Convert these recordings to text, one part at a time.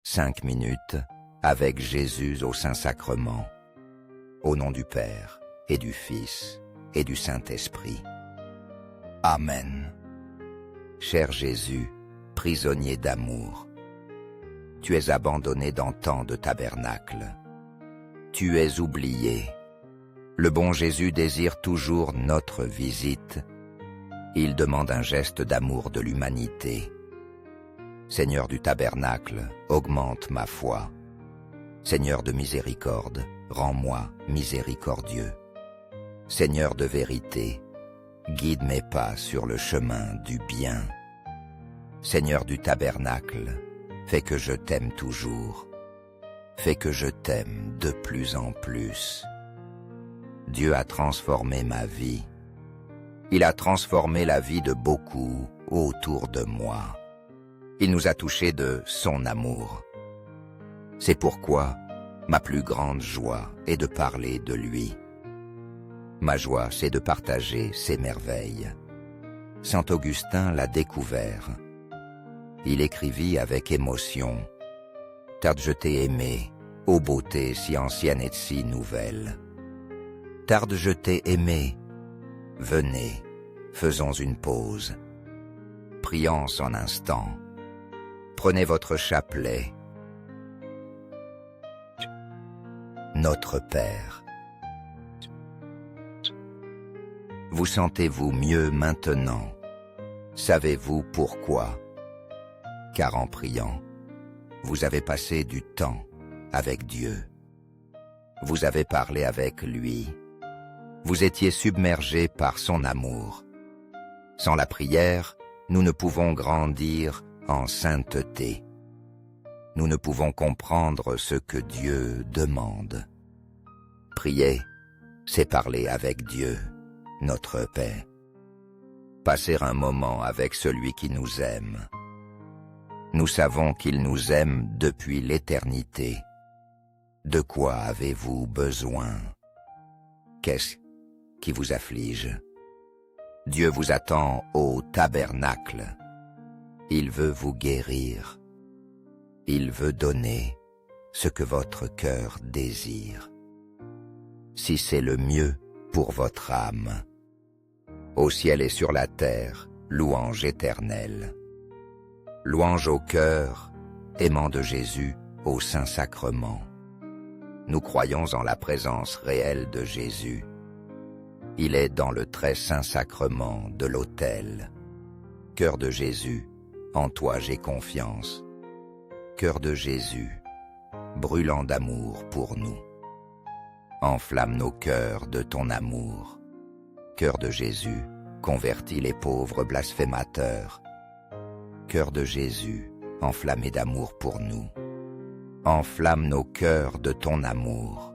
5 minutes avec Jésus au Saint-Sacrement. Au nom du Père, et du Fils, et du Saint-Esprit. Amen. Cher Jésus, prisonnier d'amour, tu es abandonné dans tant de tabernacles. Tu es oublié. Le bon Jésus désire toujours notre visite. Il demande un geste d'amour de l'humanité. Seigneur du tabernacle, augmente ma foi. Seigneur de miséricorde, rends-moi miséricordieux. Seigneur de vérité, guide mes pas sur le chemin du bien. Seigneur du tabernacle, fais que je t'aime toujours. Fais que je t'aime de plus en plus. Dieu a transformé ma vie. Il a transformé la vie de beaucoup autour de moi. Il nous a touchés de son amour. C'est pourquoi ma plus grande joie est de parler de lui. Ma joie, c'est de partager ses merveilles. Saint Augustin l'a découvert. Il écrivit avec émotion « Tarde je t'ai aimé, ô beauté si ancienne et si nouvelle. Tarde je t'ai aimé, venez, faisons une pause. Prions un instant. Prenez votre chapelet. Notre Père. Vous sentez-vous mieux maintenant? Savez-vous pourquoi? Car en priant, vous avez passé du temps avec Dieu. Vous avez parlé avec lui. Vous étiez submergé par son amour. Sans la prière, nous ne pouvons grandir en sainteté. Nous ne pouvons comprendre ce que Dieu demande. Prier, c'est parler avec Dieu, notre Père. Passer un moment avec celui qui nous aime. Nous savons qu'il nous aime depuis l'éternité. De quoi avez-vous besoin? Qu'est-ce qui vous afflige? Dieu vous attend au tabernacle. Il veut vous guérir. Il veut donner ce que votre cœur désire. Si c'est le mieux pour votre âme. Au ciel et sur la terre, louange éternelle. Louange au cœur, aimant de Jésus au Saint-Sacrement. Nous croyons en la présence réelle de Jésus. Il est dans le très saint sacrement de l'autel. Cœur de Jésus, en toi j'ai confiance. Cœur de Jésus, brûlant d'amour pour nous. Enflamme nos cœurs de ton amour. Cœur de Jésus, convertis les pauvres blasphémateurs. Cœur de Jésus, enflammé d'amour pour nous. Enflamme nos cœurs de ton amour.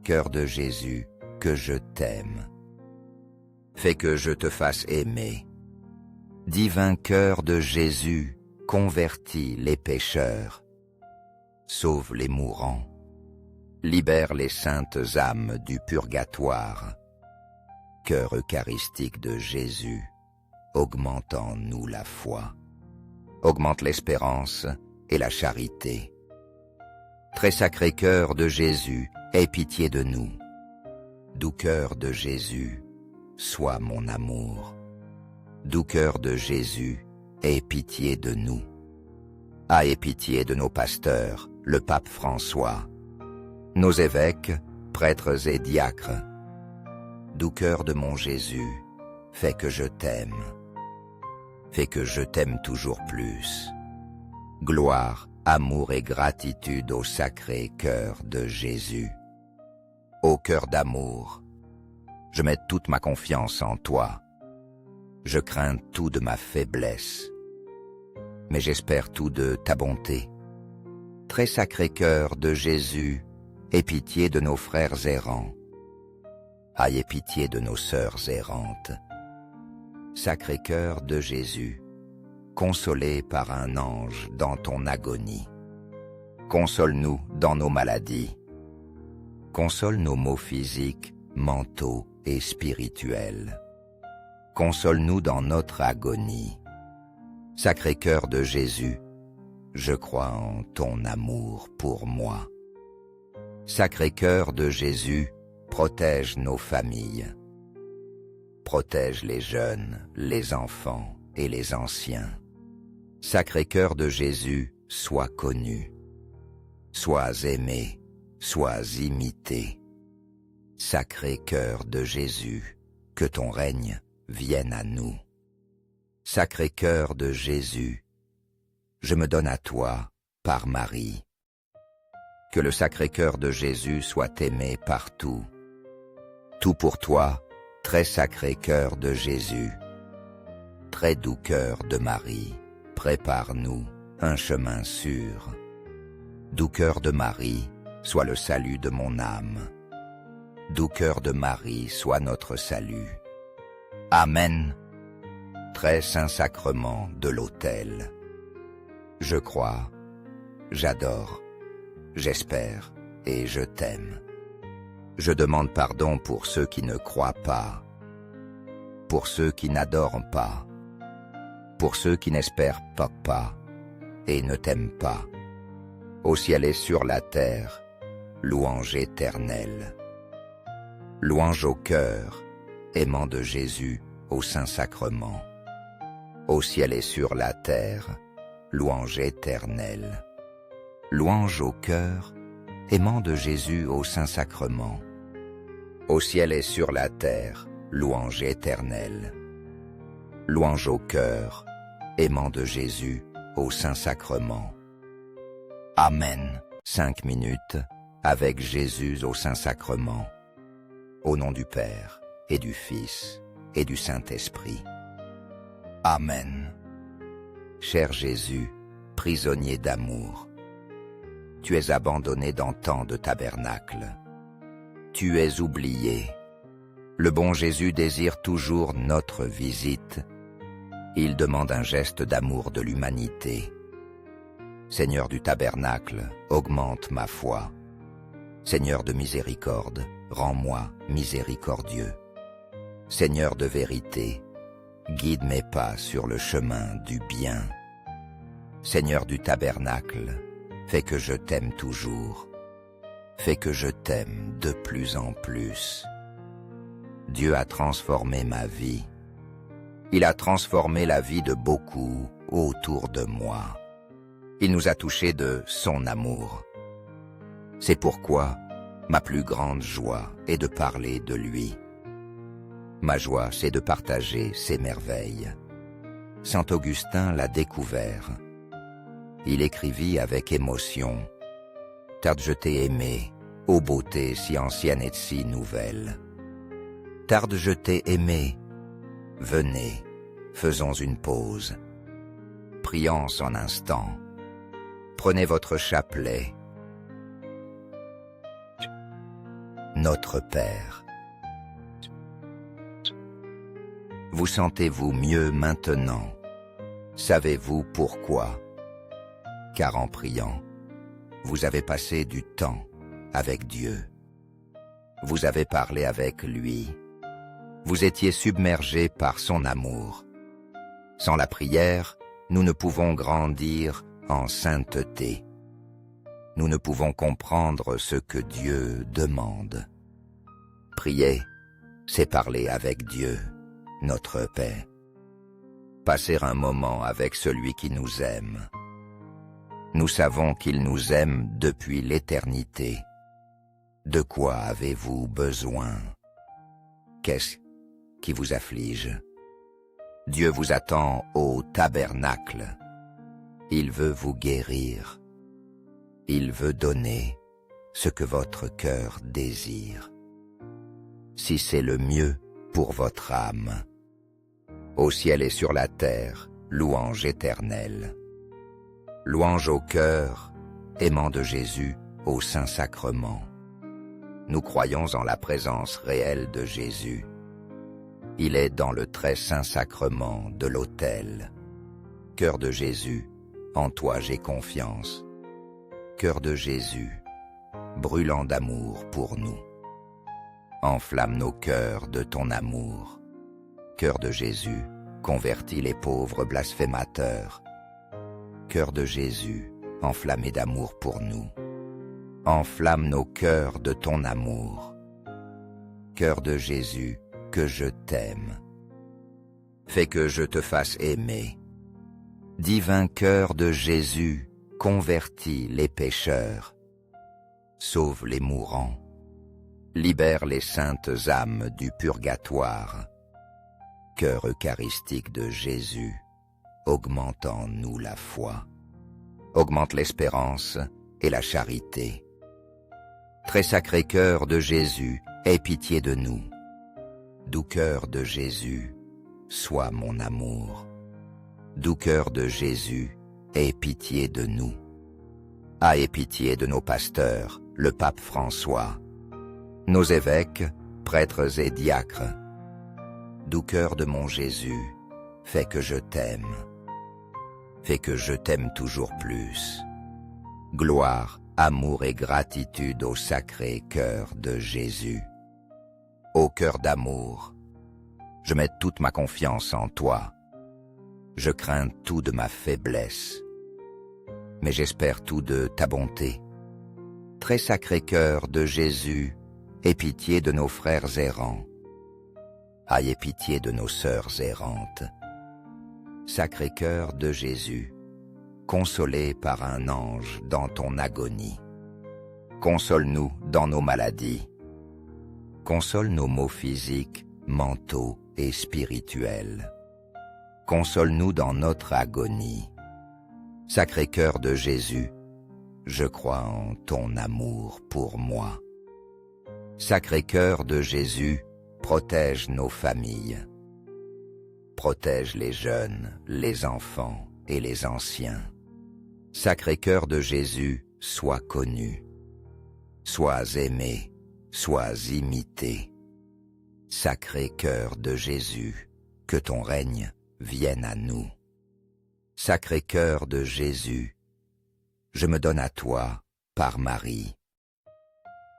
Cœur de Jésus, que je t'aime. Fais que je te fasse aimer. Divin cœur de Jésus, convertis les pécheurs. Sauve les mourants. Libère les saintes âmes du purgatoire. Cœur eucharistique de Jésus, augmente en nous la foi. Augmente l'espérance et la charité. Très sacré cœur de Jésus, aie pitié de nous. Doux cœur de Jésus, sois mon amour. Doux cœur de Jésus, aie pitié de nous. Aie pitié de nos pasteurs, le pape François, nos évêques, prêtres et diacres. Doux cœur de mon Jésus, fais que je t'aime. Fais que je t'aime toujours plus. Gloire, amour et gratitude au sacré cœur de Jésus. Ô cœur d'amour, je mets toute ma confiance en toi. Je crains tout de ma faiblesse, mais j'espère tout de ta bonté. Très sacré cœur de Jésus, aie pitié de nos frères errants. Aie pitié de nos sœurs errantes. Sacré cœur de Jésus, consolé par un ange dans ton agonie. Console-nous dans nos maladies. Console nos maux physiques, mentaux et spirituels. Console-nous dans notre agonie. Sacré cœur de Jésus, je crois en ton amour pour moi. Sacré-Cœur de Jésus, protège nos familles. Protège les jeunes, les enfants et les anciens. Sacré-Cœur de Jésus, sois connu. Sois aimé, sois imité. Sacré-Cœur de Jésus, que ton règne vienne à nous. Sacré-Cœur de Jésus, je me donne à toi par Marie. Que le Sacré-Cœur de Jésus soit aimé partout. Tout pour toi, très sacré cœur de Jésus. Très doux cœur de Marie, prépare-nous un chemin sûr. Doux cœur de Marie, sois le salut de mon âme. Doux cœur de Marie, sois notre salut. Amen. Très saint sacrement de l'autel. Je crois, j'adore, j'espère et je t'aime. Je demande pardon pour ceux qui ne croient pas, pour ceux qui n'adorent pas, pour ceux qui n'espèrent pas et ne t'aiment pas. Au ciel et sur la terre, louange éternelle. Louange au cœur, aimant de Jésus au Saint-Sacrement. Au ciel et sur la terre, louange éternelle. Louange au cœur, aimant de Jésus au Saint-Sacrement. Au ciel et sur la terre, louange éternelle. Louange au cœur, aimant de Jésus au Saint-Sacrement. Amen. 5 minutes avec Jésus au Saint-Sacrement. Au nom du Père, et du Fils, et du Saint-Esprit. Amen. Cher Jésus, prisonnier d'amour, tu es abandonné dans tant de tabernacles. Tu es oublié. Le bon Jésus désire toujours notre visite. Il demande un geste d'amour de l'humanité. Seigneur du tabernacle, augmente ma foi. Seigneur de miséricorde, rends-moi miséricordieux. Seigneur de vérité, guide mes pas sur le chemin du bien. Seigneur du tabernacle, fais que je t'aime toujours. Fais que je t'aime de plus en plus. Dieu a transformé ma vie. Il a transformé la vie de beaucoup autour de moi. Il nous a touchés de son amour. C'est pourquoi ma plus grande joie est de parler de lui. Ma joie, c'est de partager ses merveilles. Saint Augustin l'a découvert. Il écrivit avec émotion: « Tarde je t'ai aimé, ô beauté si ancienne et si nouvelle. Tarde je t'ai aimé, venez, faisons une pause. Prions un instant. Prenez votre chapelet. Notre Père. Vous sentez-vous mieux maintenant? Savez-vous pourquoi? Car en priant, vous avez passé du temps avec Dieu. Vous avez parlé avec lui. Vous étiez submergé par son amour. Sans la prière, nous ne pouvons grandir en sainteté. Nous ne pouvons comprendre ce que Dieu demande. Prier, c'est parler avec Dieu, notre Père. Passer un moment avec celui qui nous aime. Nous savons qu'il nous aime depuis l'éternité. De quoi avez-vous besoin? Qu'est-ce qui vous afflige? Dieu vous attend au tabernacle. Il veut vous guérir. Il veut donner ce que votre cœur désire. Si c'est le mieux pour votre âme. Au ciel et sur la terre, louange éternelle. Louange au cœur, aimant de Jésus au Saint-Sacrement. Nous croyons en la présence réelle de Jésus. Il est dans le très saint sacrement de l'autel. Cœur de Jésus, en toi j'ai confiance. Cœur de Jésus, brûlant d'amour pour nous. Enflamme nos cœurs de ton amour. Cœur de Jésus, convertis les pauvres blasphémateurs. Cœur de Jésus, enflammé d'amour pour nous, enflamme nos cœurs de ton amour. Cœur de Jésus, que je t'aime. Fais que je te fasse aimer. Divin cœur de Jésus, convertis les pécheurs. Sauve les mourants. Libère les saintes âmes du purgatoire. Cœur eucharistique de Jésus, augmente en nous la foi. Augmente l'espérance et la charité. Très sacré cœur de Jésus, aie pitié de nous. Doux cœur de Jésus, sois mon amour. Doux cœur de Jésus, aie pitié de nous. Aie pitié de nos pasteurs, le pape François, nos évêques, prêtres et diacres. Doux cœur de mon Jésus, fais que je t'aime. Fais que je t'aime toujours plus. Gloire, amour et gratitude au sacré cœur de Jésus. Ô cœur d'amour, je mets toute ma confiance en toi. Je crains tout de ma faiblesse, mais j'espère tout de ta bonté. Très sacré cœur de Jésus, aie pitié de nos frères errants. Aie pitié de nos sœurs errantes. Sacré cœur de Jésus, consolé par un ange dans ton agonie. Console-nous dans nos maladies. Console nos maux physiques, mentaux et spirituels. Console-nous dans notre agonie. Sacré cœur de Jésus, je crois en ton amour pour moi. Sacré cœur de Jésus, protège nos familles. Protège les jeunes, les enfants et les anciens. Sacré cœur de Jésus, sois connu. Sois aimé, sois imité. Sacré cœur de Jésus, que ton règne vienne à nous. Sacré cœur de Jésus, je me donne à toi par Marie.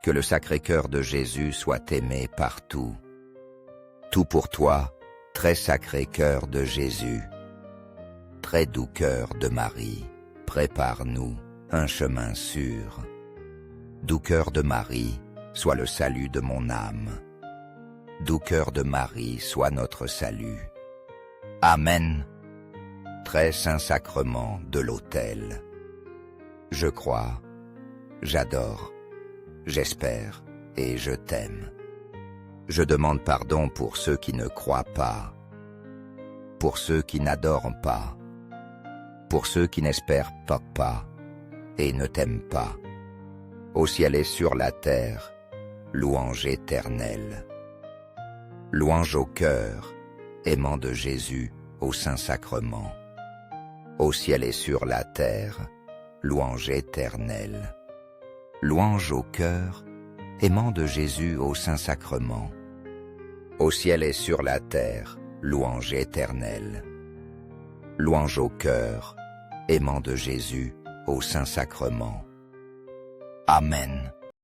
Que le sacré cœur de Jésus soit aimé partout. Tout pour toi, très sacré cœur de Jésus. Très doux cœur de Marie, prépare-nous un chemin sûr. Doux cœur de Marie, sois le salut de mon âme. Doux cœur de Marie, sois notre salut. Amen. Très saint sacrement de l'autel. Je crois, j'adore, j'espère et je t'aime. Je demande pardon pour ceux qui ne croient pas, pour ceux qui n'adorent pas, pour ceux qui n'espèrent pas et ne t'aiment pas. Au ciel et sur la terre, louange éternelle. Louange au cœur, aimant de Jésus au Saint-Sacrement. Au ciel et sur la terre, louange éternelle. Louange au cœur, aimant de Jésus au Saint-Sacrement. Au ciel et sur la terre, louange éternelle. Louange au cœur, aimant de Jésus au Saint-Sacrement. Amen.